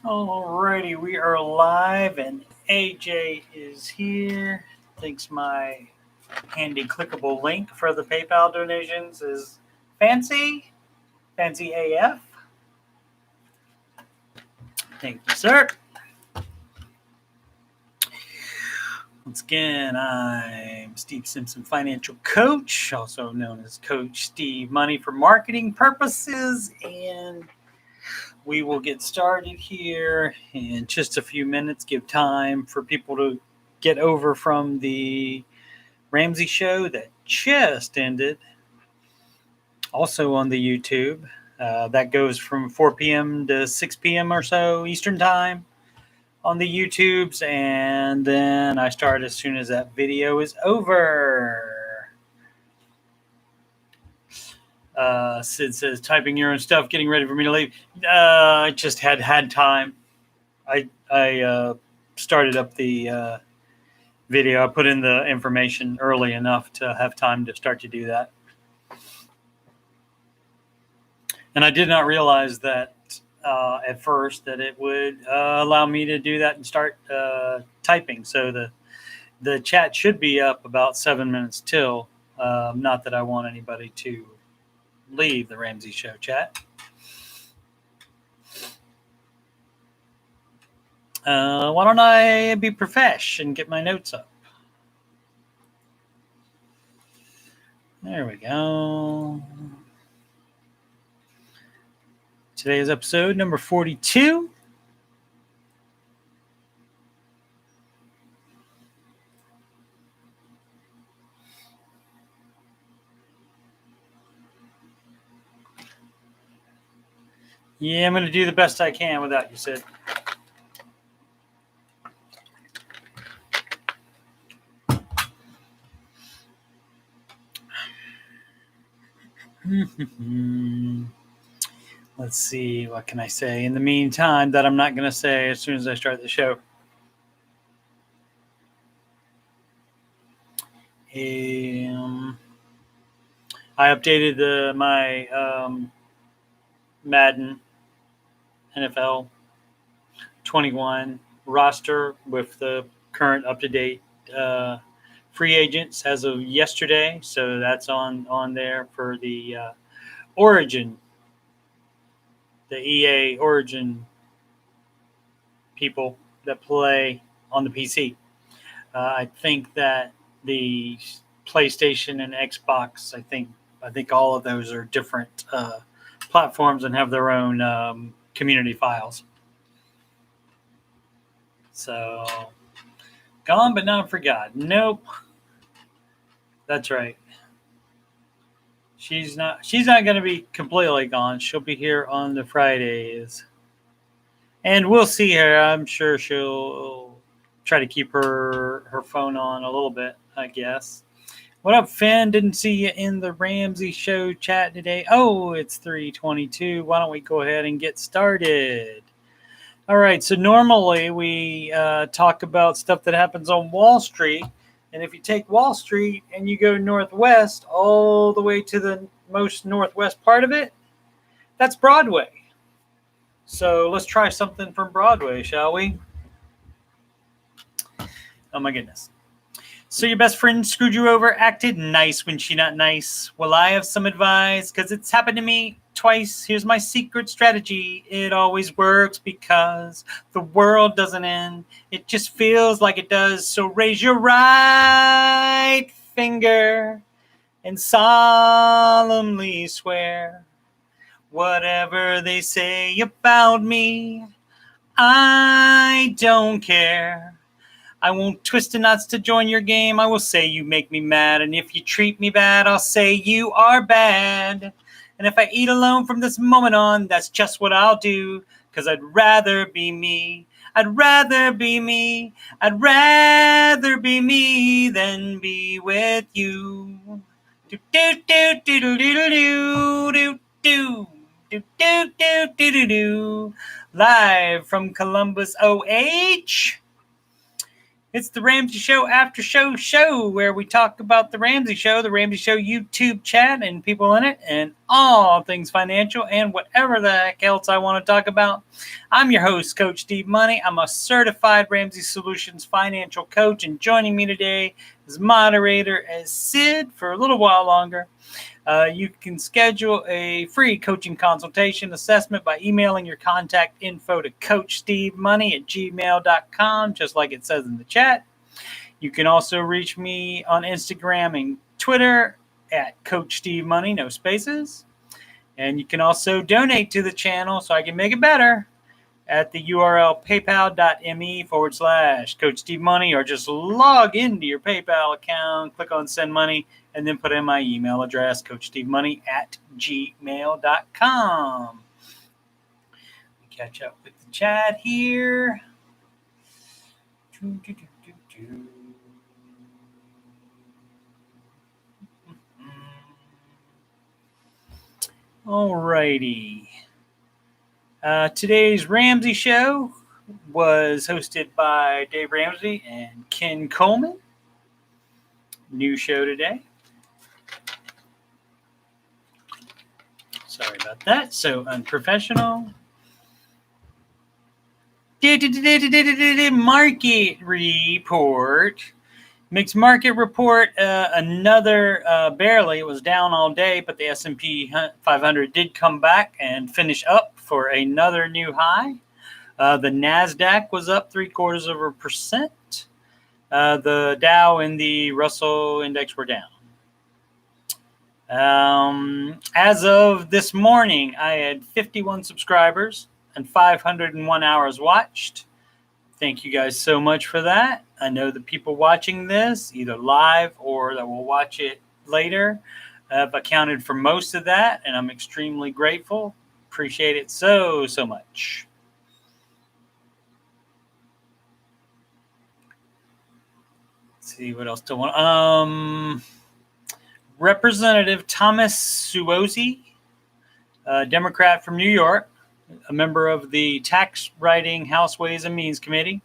Alrighty, we are live and AJ is here. Thinks my handy clickable link for the PayPal donations is fancy AF. Thank you, sir. Once again, I'm Steve Simpson, financial coach, also known as Coach Steve Money for marketing purposes, and we will get started here in just a few minutes. Give time for people to get over from the Ramsey show that just ended. Also on the YouTube. That goes from 4 p.m. to 6 p.m. or so Eastern time on the YouTubes. And then I start as soon as that video is over. Sid says, typing your own stuff, getting ready for me to leave. I just had time. I started up the video. I put in the information early enough to have time to start to do that. And I did not realize that at first that it would allow me to do that and start typing. So the chat should be up about 7 minutes till. Not that I want anybody to leave the Ramsey Show chat. Why don't I be profesh and get my notes up? There we go. Today's episode number 42. Yeah, I'm going to do the best I can without you, Sid. Let's see, what can I say in the meantime that I'm not going to say as soon as I start the show? I updated my Madden NFL 21 roster with the current up-to-date free agents as of yesterday. So that's on there for the Origin, the EA Origin people that play on the PC. I think that the PlayStation and Xbox, I think all of those are different platforms and have their own community files. So, gone but not forgotten. Nope. That's right. She's not going to be completely gone. She'll be here on the Fridays. And we'll see her. I'm sure she'll try to keep her phone on a little bit, I guess. What up, Finn? Didn't see you in the Ramsey Show chat today. Oh, it's 3:22. Why don't we go ahead and get started? All right, so normally we talk about stuff that happens on Wall Street. And if you take Wall Street and you go northwest all the way to the most northwest part of it, that's Broadway. So let's try something from Broadway, shall we? Oh, my goodness. So your best friend screwed you over, acted nice when she not nice. Well, I have some advice, because it's happened to me twice. Here's my secret strategy. It always works because the world doesn't end. It just feels like it does. So raise your right finger and solemnly swear, whatever they say about me, I don't care. I won't twist the knots to join your game. I will say you make me mad. And if you treat me bad, I'll say you are bad. And if I eat alone from this moment on, that's just what I'll do. Because I'd rather be me. I'd rather be me. I'd rather be me than be with you. Do do do do do do do do do do do do do do. Live from Columbus, OH. It's the Ramsey Show Aftershow show where we talk about the Ramsey Show YouTube chat and people in it, and all things financial and whatever the heck else I want to talk about. I'm your host, Coach Steve Money. I'm a certified Ramsey Solutions financial coach, and joining me today as moderator as Sid for a little while longer. You can schedule a free coaching consultation assessment by emailing your contact info to coachstevemoney@gmail.com, just like it says in the chat. You can also reach me on Instagram and Twitter at Coach Steve Money, no spaces. And you can also donate to the channel so I can make it better at the URL paypal.me/Coach Steve Money, or just log into your PayPal account, click on send money, and then put in my email address, coachstevemoney@gmail.com. Catch up with the chat here. Alrighty. Today's Ramsey show was hosted by Dave Ramsey and Ken Coleman. New show today. Sorry about that. So unprofessional. Market report. Mixed market report, another barely. It was down all day, but the S&P 500 did come back and finish up for another new high. The Nasdaq was up 0.75%. The Dow and the Russell index were down. As of this morning, I had 51 subscribers and 501 hours watched. Thank you guys so much for that. I know the people watching this, either live or that will watch it later, have accounted for most of that, and I'm extremely grateful. Appreciate it so much. Let's see what else do I want. Representative Thomas Suozzi, a Democrat from New York, a member of the Tax Writing House Ways and Means Committee,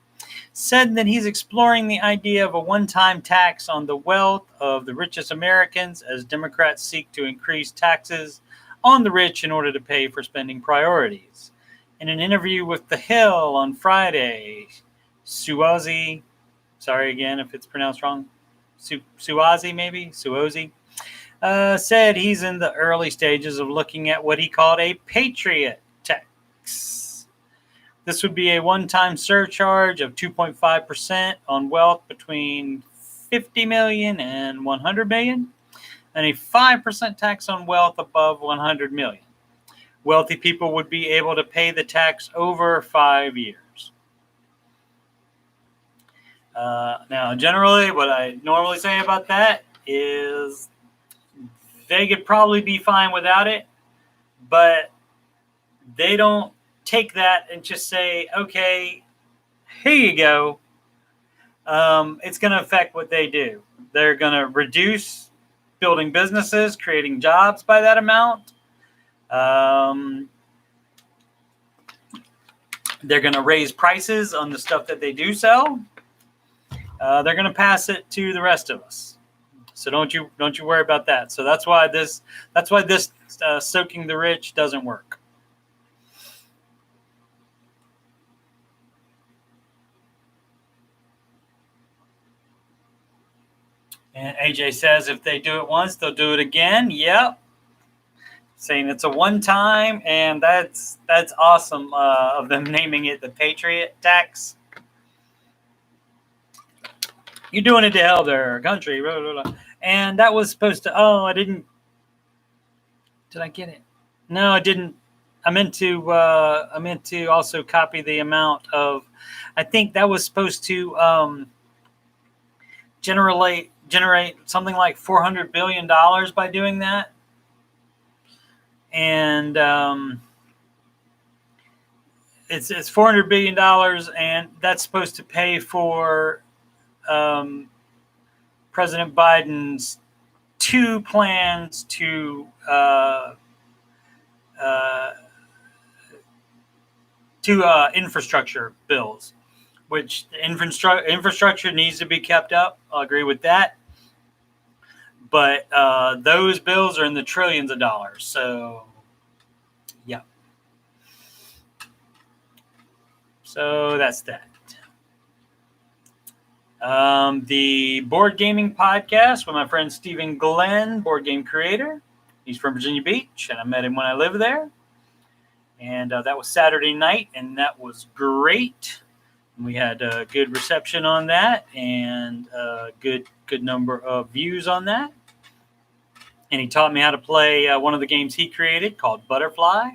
said that he's exploring the idea of a one-time tax on the wealth of the richest Americans as Democrats seek to increase taxes on the rich in order to pay for spending priorities. In an interview with The Hill on Friday, Suozzi, sorry again if it's pronounced wrong, Suozzi, said he's in the early stages of looking at what he called a patriot tax. This would be a one-time surcharge of 2.5% on wealth between 50 million and 100 million, and a 5% tax on wealth above 100 million. Wealthy people would be able to pay the tax over 5 years. Now, generally, what I normally say about that is they could probably be fine without it, but they don't take that and just say, okay, here you go. It's going to affect what they do. They're going to reduce building businesses, creating jobs by that amount. They're going to raise prices on the stuff that they do sell. They're going to pass it to the rest of us. So don't you worry about that. So that's why this soaking the rich doesn't work. And AJ says if they do it once, they'll do it again. Yep. Saying it's a one-time, and that's awesome of them naming it the Patriot tax. You're doing it to help their country. Blah, blah, blah. And that was supposed to, did I get it? No, I didn't. I meant to also copy the amount of, I think that was supposed to generate something like $400 billion by doing that. And it's $400 billion, and that's supposed to pay for President Biden's two plans to infrastructure bills, which infrastructure needs to be kept up. I'll agree with that. But those bills are in the trillions of dollars. So, yeah. So that's that. The board gaming podcast with my friend Stephen Glenn, board game creator. He's from Virginia Beach, and I met him when I lived there. And that was Saturday night, and that was great. We had a good reception on that, and a good number of views on that. And he taught me how to play one of the games he created called Butterfly.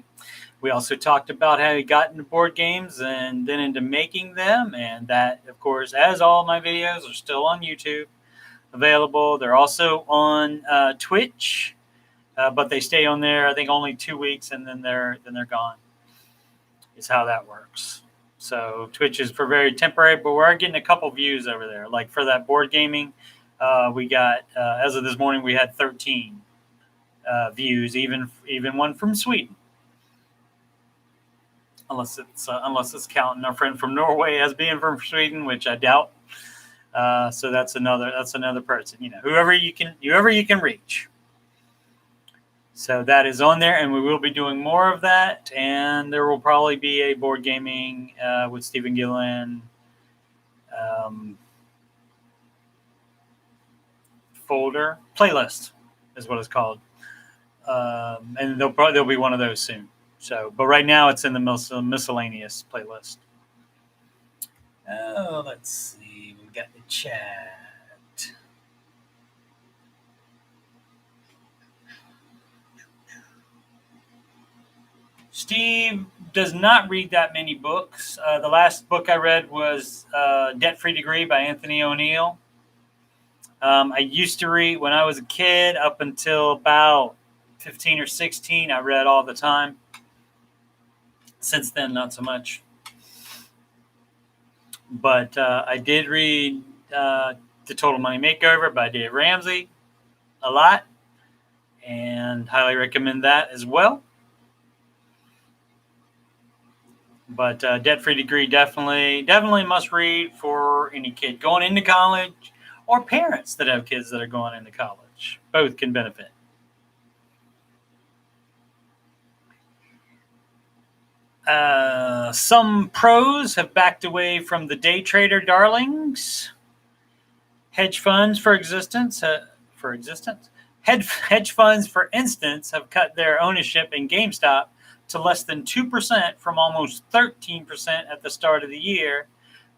We also talked about how he got into board games and then into making them. And that, of course, as all my videos are still on YouTube available. They're also on Twitch, but they stay on there, I think, only 2 weeks, and then they're gone. Is how that works. So Twitch is for very temporary, but we're getting a couple views over there. Like for that board gaming, we got as of this morning we had 13 views, even one from Sweden. Unless it's counting our friend from Norway as being from Sweden, which I doubt. So that's another person. You know, whoever you can reach. So that is on there, and we will be doing more of that. And there will probably be a board gaming with Stephen Gillen folder playlist is what it's called, and there'll be one of those soon. So, but right now it's in the miscellaneous playlist. Oh, let's see. We've got the chat. Steve does not read that many books. The last book I read was Debt-Free Degree by Anthony O'Neill. I used to read when I was a kid up until about 15 or 16. I read all the time. Since then, not so much. But I did read The Total Money Makeover by Dave Ramsey a lot, and highly recommend that as well. But Debt-Free Degree definitely must read for any kid going into college or parents that have kids that are going into college. Both can benefit. Some pros have backed away from the day trader darlings. Hedge funds, for instance, have cut their ownership in GameStop to less than 2% from almost 13% at the start of the year.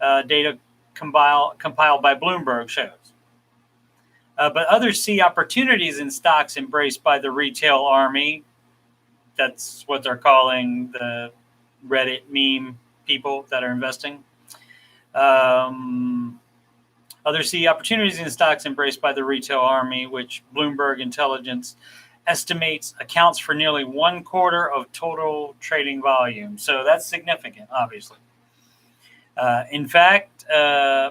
Data compiled by Bloomberg shows. But others see opportunities in stocks embraced by the retail army. That's what they're calling the Reddit meme people that are investing. Others see opportunities in stocks embraced by the retail army, which Bloomberg Intelligence estimates accounts for nearly 1/4 of total trading volume. So that's significant, obviously. In fact,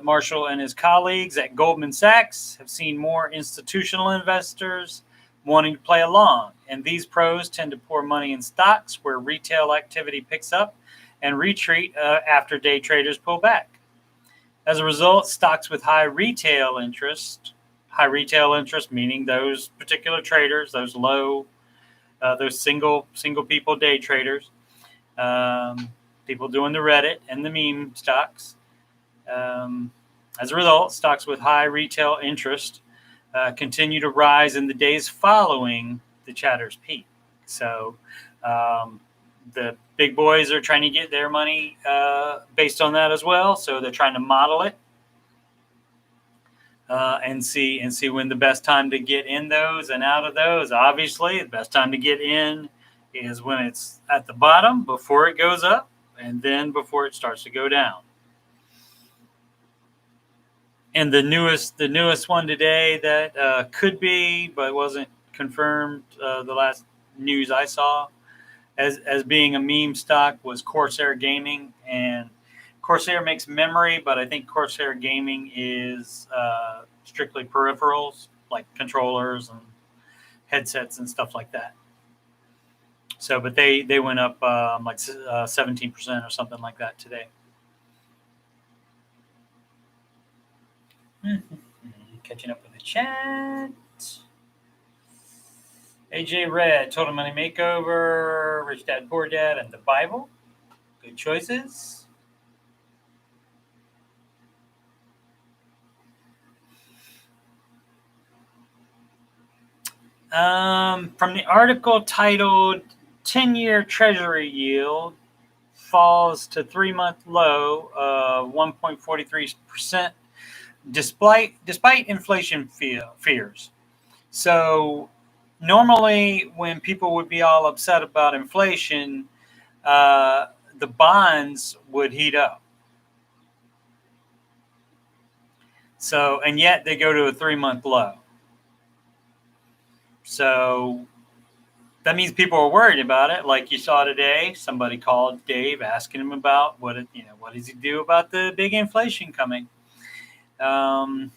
Marshall and his colleagues at Goldman Sachs have seen more institutional investors wanting to play along. And these pros tend to pour money in stocks where retail activity picks up and retreat after day traders pull back. As a result, stocks with high retail interest meaning those particular traders, those low, those single people day traders, people doing the Reddit and the meme stocks. As a result, stocks with high retail interest continue to rise in the days following the chatter's peak. So the big boys are trying to get their money based on that as well. So they're trying to model it and see when the best time to get in those and out of those. Obviously, the best time to get in is when it's at the bottom before it goes up, and then before it starts to go down. And the newest one today that could be, but wasn't confirmed, the last news I saw as being a meme stock was Corsair Gaming. And Corsair makes memory, but I think Corsair Gaming is strictly peripherals, like controllers and headsets and stuff like that. So, but they went up like 17% or something like that today. Catching up with the chat. AJ Red, Total Money Makeover, Rich Dad Poor Dad, and the Bible. Good choices. From the article titled 10-Year Treasury Yield Falls to 3-Month Low of 1.43% despite inflation fears. So normally when people would be all upset about inflation, the bonds would heat up. So, and yet they go to a 3-month low. So that means people are worried about it. Like you saw today, somebody called Dave asking him about what does he do about the big inflation coming? And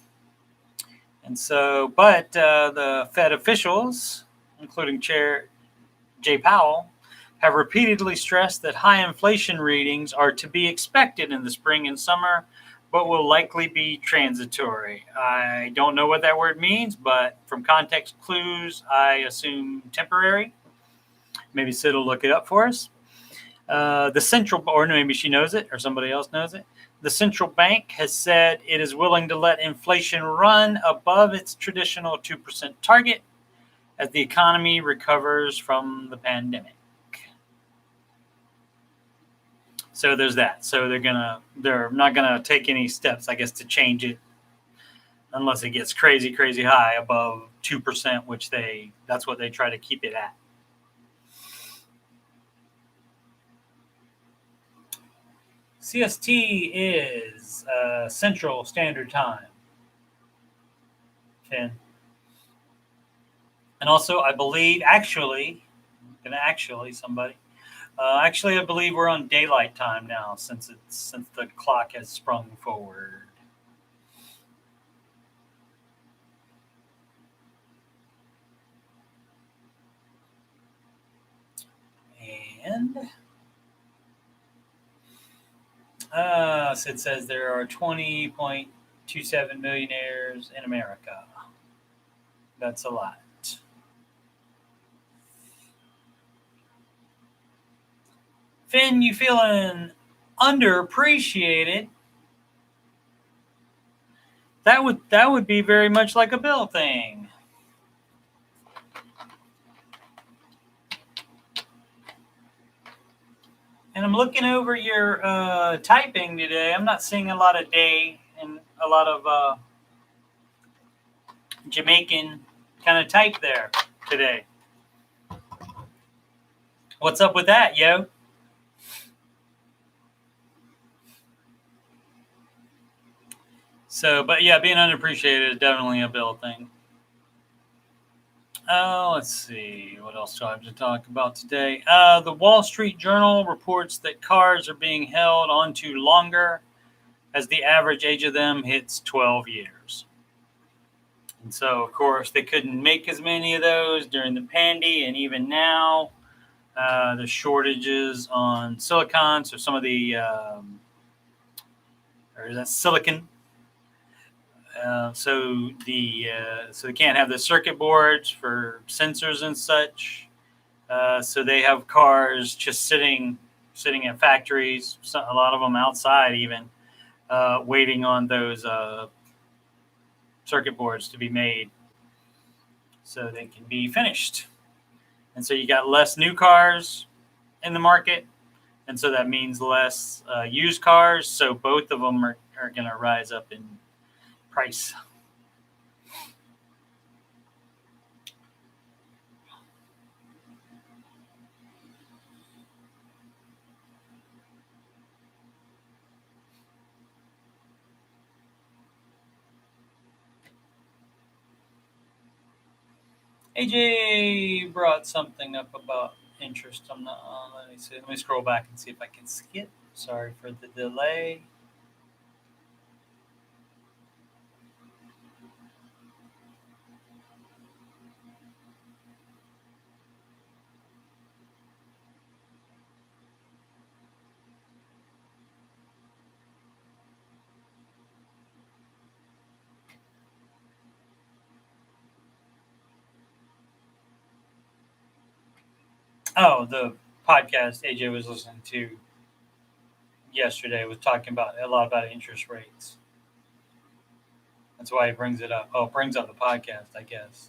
so, but the Fed officials, including Chair Jay Powell, have repeatedly stressed that high inflation readings are to be expected in the spring and summer, but will likely be transitory. I don't know what that word means, but from context clues, I assume temporary. Maybe Sid will look it up for us. The central, or maybe she knows it, or somebody else knows it. The central bank has said it is willing to let inflation run above its traditional 2% target as the economy recovers from the pandemic. So there's that. So they're not gonna take any steps, I guess, to change it unless it gets crazy high above 2%, which that's what they try to keep it at. CST is Central Standard Time. 10. And also, I believe, actually, I believe we're on daylight time now since the clock has sprung forward. And Sid says there are 20.27 millionaires in America. That's a lot. Finn, you feeling underappreciated? That would be very much like a Bill thing. And I'm looking over your typing today. I'm not seeing a lot of day and a lot of Jamaican kind of type there today. What's up with that, yo? So, but yeah, being unappreciated is definitely a Bill thing. Let's see. What else do I have to talk about today? The Wall Street Journal reports that cars are being held onto longer as the average age of them hits 12 years. And so, of course, they couldn't make as many of those during the pandy, and even now, the shortages on silicon. So some of the, or is that silicon? So they can't have the circuit boards for sensors and such. So they have cars just sitting at factories. A lot of them outside, even waiting on those circuit boards to be made, so they can be finished. And so you got less new cars in the market, and so that means less used cars. So both of them are going to rise up in price. AJ brought something up about interest. I'm not. Let me see. Let me scroll back and see if I can see it. Sorry for the delay. Oh, the podcast AJ was listening to yesterday was talking about a lot about interest rates. That's why he brings it up. Oh, it brings up the podcast, I guess.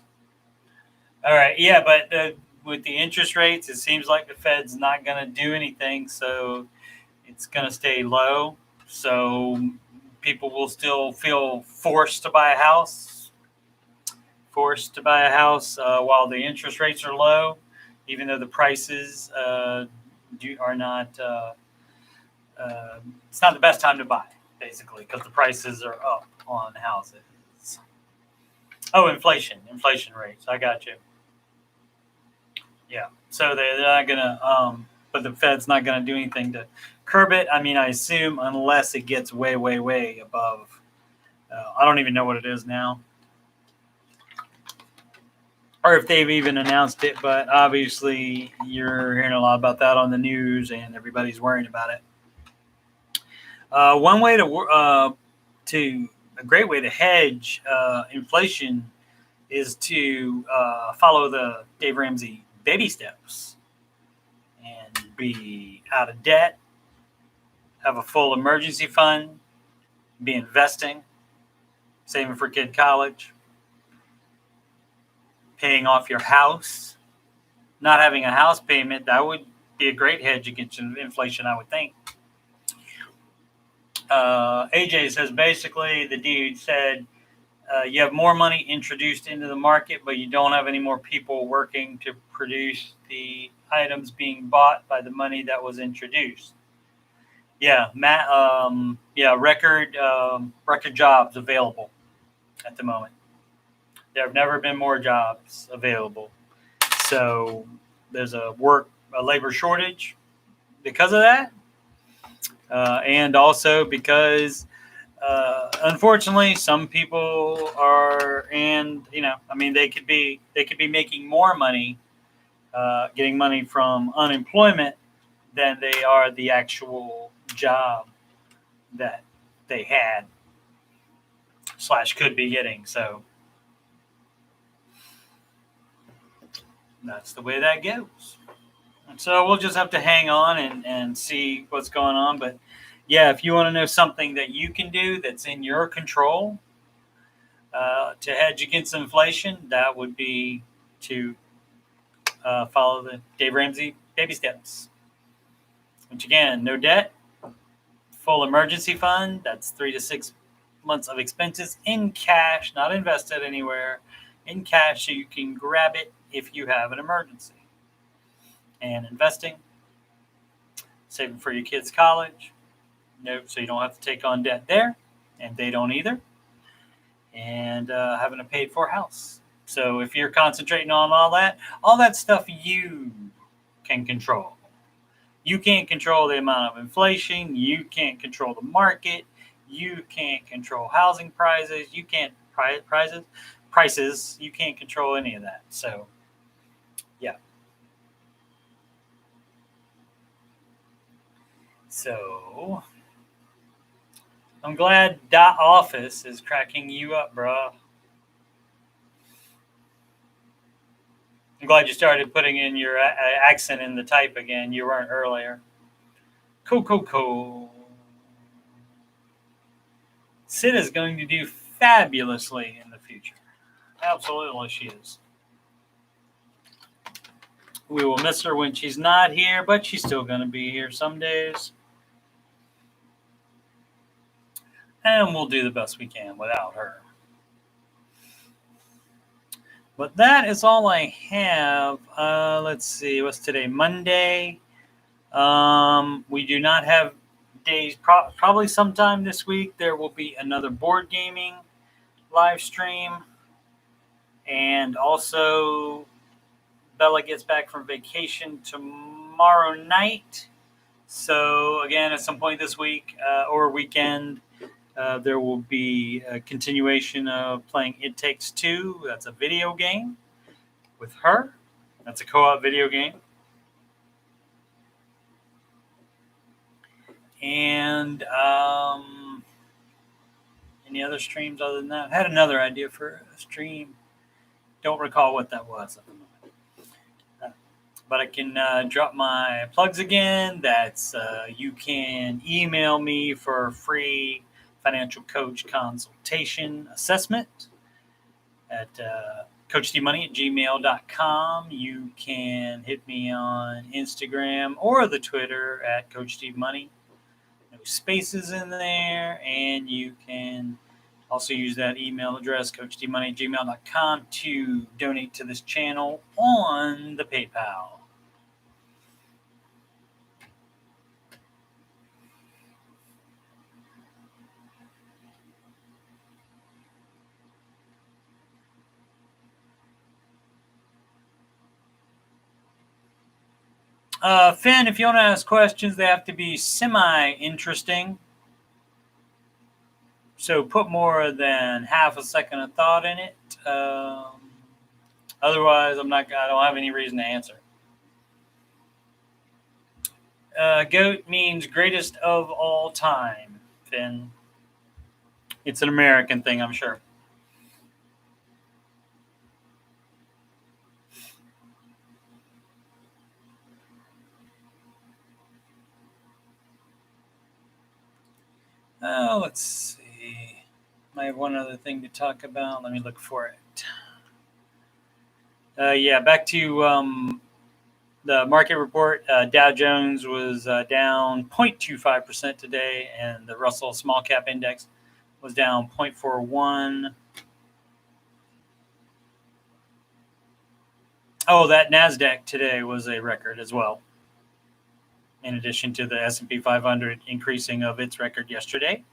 All right, yeah, but with the interest rates, it seems like the Fed's not going to do anything, so it's going to stay low. So people will still feel forced to buy a house, while the interest rates are low, even though the prices are not. It's not the best time to buy, basically, because the prices are up on houses. Oh, inflation rates. I got you. Yeah. So they're not gonna, but the Fed's not gonna do anything to curb it. I mean, I assume unless it gets way, way, way above. I don't even know what it is now, or if they've even announced it. But obviously, you're hearing a lot about that on the news, and everybody's worrying about it. One way to a great way to hedge inflation is to follow the Dave Ramsey baby steps and be out of debt, have a full emergency fund, be investing, saving for kid college, paying off your house, not having a house payment. That would be a great hedge against inflation, I would think. AJ says basically the dude said you have more money introduced into the market, but you don't have any more people working to produce the items being bought by the money that was introduced. Yeah, Matt. Record jobs available at the moment. There have never been more jobs available, so there's a labor shortage because of that, and also because unfortunately, some people are, and I mean, they could be making more money, getting money from unemployment than they are the actual job that they had / could be getting. So that's the way that goes. And so we'll just have to hang on and see what's going on. But yeah, if you want to know something that you can do that's in your control to hedge against inflation, that would be to follow the Dave Ramsey baby steps. Which again, no debt, full emergency fund. That's 3 to 6 months of expenses in cash, not invested anywhere, in cash, so you can grab it if you have an emergency. And investing, saving for your kids' college. Nope, so you don't have to take on debt there, and they don't either. And having a paid for house. So if you're concentrating on all that stuff you can control. You can't control the amount of inflation. You can't control the market. You can't control housing prices. You can't prices. You can't control any of that. So, yeah. So, I'm glad .office is cracking you up, bro. I'm glad you started putting in your accent in the type again. You weren't earlier. Cool. Sid is going to do fabulously in the future. Absolutely, she is. We will miss her when she's not here, but she's still going to be here some days. And we'll do the best we can without her. But that is all I have. Let's see. What's today? Monday. We do not have days. Probably sometime this week there will be another board gaming live stream. And also, Bella gets back from vacation tomorrow night. So, again, at some point this week or weekend, there will be a continuation of playing It Takes Two. That's a video game with her. That's a co-op video game. And any other streams other than that? I had another idea for a stream. Don't recall what that was at the moment. But I can drop my plugs again. That's you can email me for a free financial coach consultation assessment at coachdmoney@gmail.com. You can hit me on Instagram or the Twitter at coachdemoney. No spaces in there. And you can also use that email address, coachdmoney@gmail.com, to donate to this channel on the PayPal. Finn, if you want to ask questions, they have to be semi-interesting. So put more than half a second of thought in it. Otherwise, I don't have any reason to answer. GOAT means greatest of all time, Finn. It's an American thing, I'm sure. Let's see. I have one other thing to talk about. Let me look for it. Yeah, back to the market report. Dow Jones was down 0.25% today, and the Russell Small Cap Index was down 0.41. Oh, that Nasdaq today was a record as well, in addition to the S&P 500 increasing of its record yesterday.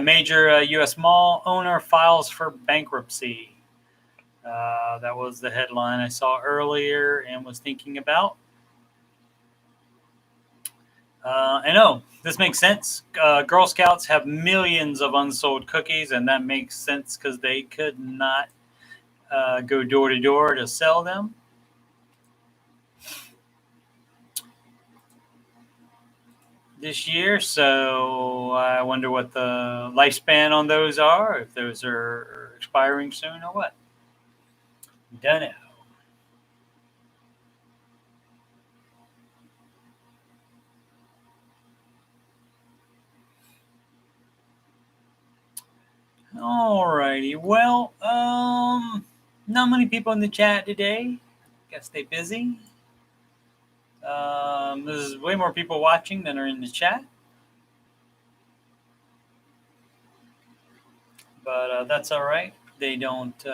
Major U.S. mall owner files for bankruptcy. That was the headline I saw earlier and was thinking about. This makes sense. Girl Scouts have millions of unsold cookies, and that makes sense because they could not go door to door to sell them. This year, so I wonder what the lifespan on those are, if those are expiring soon or what. Don't know. Alrighty, well, not many people in the chat today. Guess they busy. There's way more people watching than are in the chat. But that's all right. They don't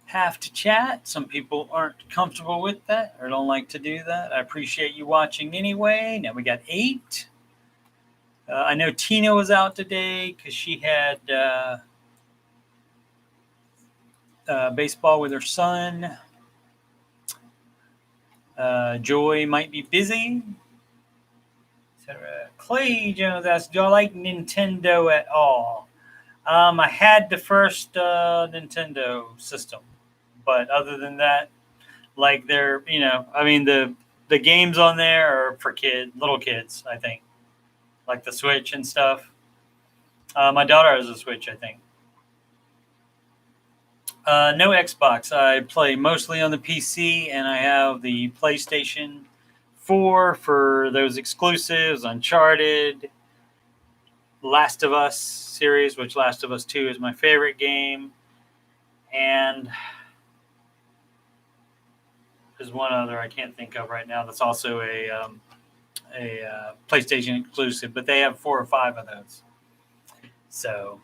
have to chat. Some people aren't comfortable with that or don't like to do that. I appreciate you watching anyway. Now we got 8. I know Tina was out today because she had baseball with her son. Joy might be busy. Clay Jones asks, do I like Nintendo at all? I had the first Nintendo system, but other than that, like the games on there are for little kids, I think, like the Switch and stuff. My daughter has a Switch, I think. No Xbox. I play mostly on the PC, and I have the PlayStation 4 for those exclusives, Uncharted, Last of Us series, which Last of Us 2 is my favorite game. And there's one other I can't think of right now that's also a PlayStation exclusive, but they have 4 or 5 of those. So,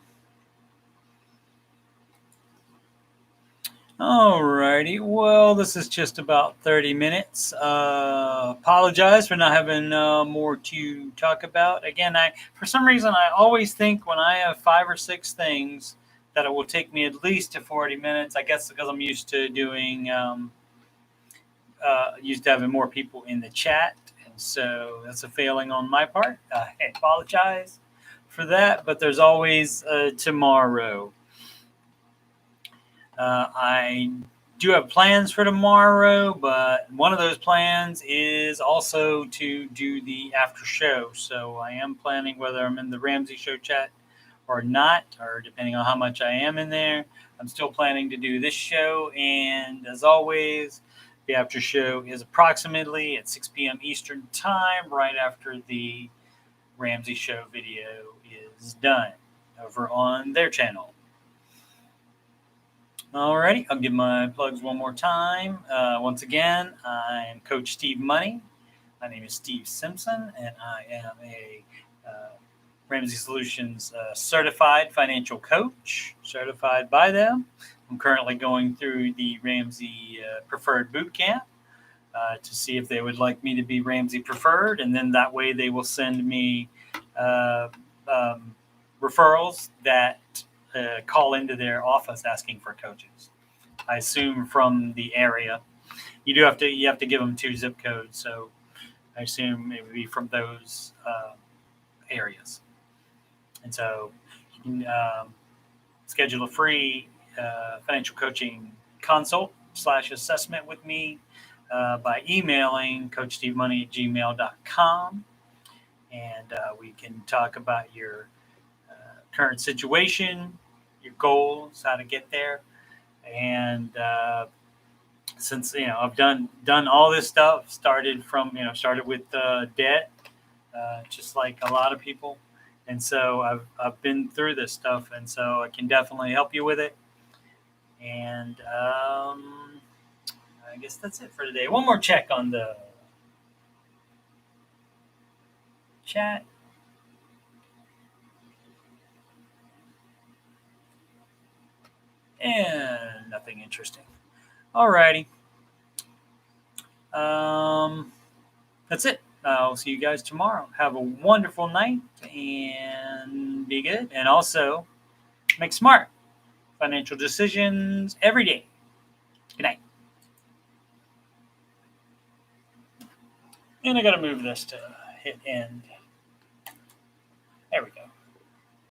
alrighty. Well, this is just about 30 minutes. Apologize for not having more to talk about. Again, for some reason, I always think when I have 5 or 6 things that it will take me at least to 40 minutes. I guess because I'm used to doing, used to having more people in the chat. And so that's a failing on my part. I apologize for that, but there's always tomorrow. I do have plans for tomorrow, but one of those plans is also to do the after show. So I am planning whether I'm in the Ramsey show chat or not, or depending on how much I am in there. I'm still planning to do this show, and as always, the after show is approximately at 6 p.m. Eastern Time, right after the Ramsey show video is done over on their channel. Alrighty, I'll give my plugs one more time. Once again, I am Coach Steve Money. My name is Steve Simpson, and I am a Ramsey Solutions certified financial coach, certified by them. I'm currently going through the Ramsey Preferred Bootcamp to see if they would like me to be Ramsey Preferred, and then that way they will send me referrals that call into their office asking for coaches. I assume from the area. You have to give them 2 zip codes, so I assume it would be from those areas. And so you can schedule a free financial coaching consult/assessment with me by emailing coachstevemoney@gmail.com. And we can talk about your current situation, your goals, how to get there. And since I've done all this stuff, started with debt, just like a lot of people, and so I've been through this stuff, and so I can definitely help you with it. And I guess that's it for today. One more check on the chat. And nothing interesting. Alrighty. That's it. I'll see you guys tomorrow. Have a wonderful night and be good. And also, make smart financial decisions every day. Good night. And I got to move this to hit end.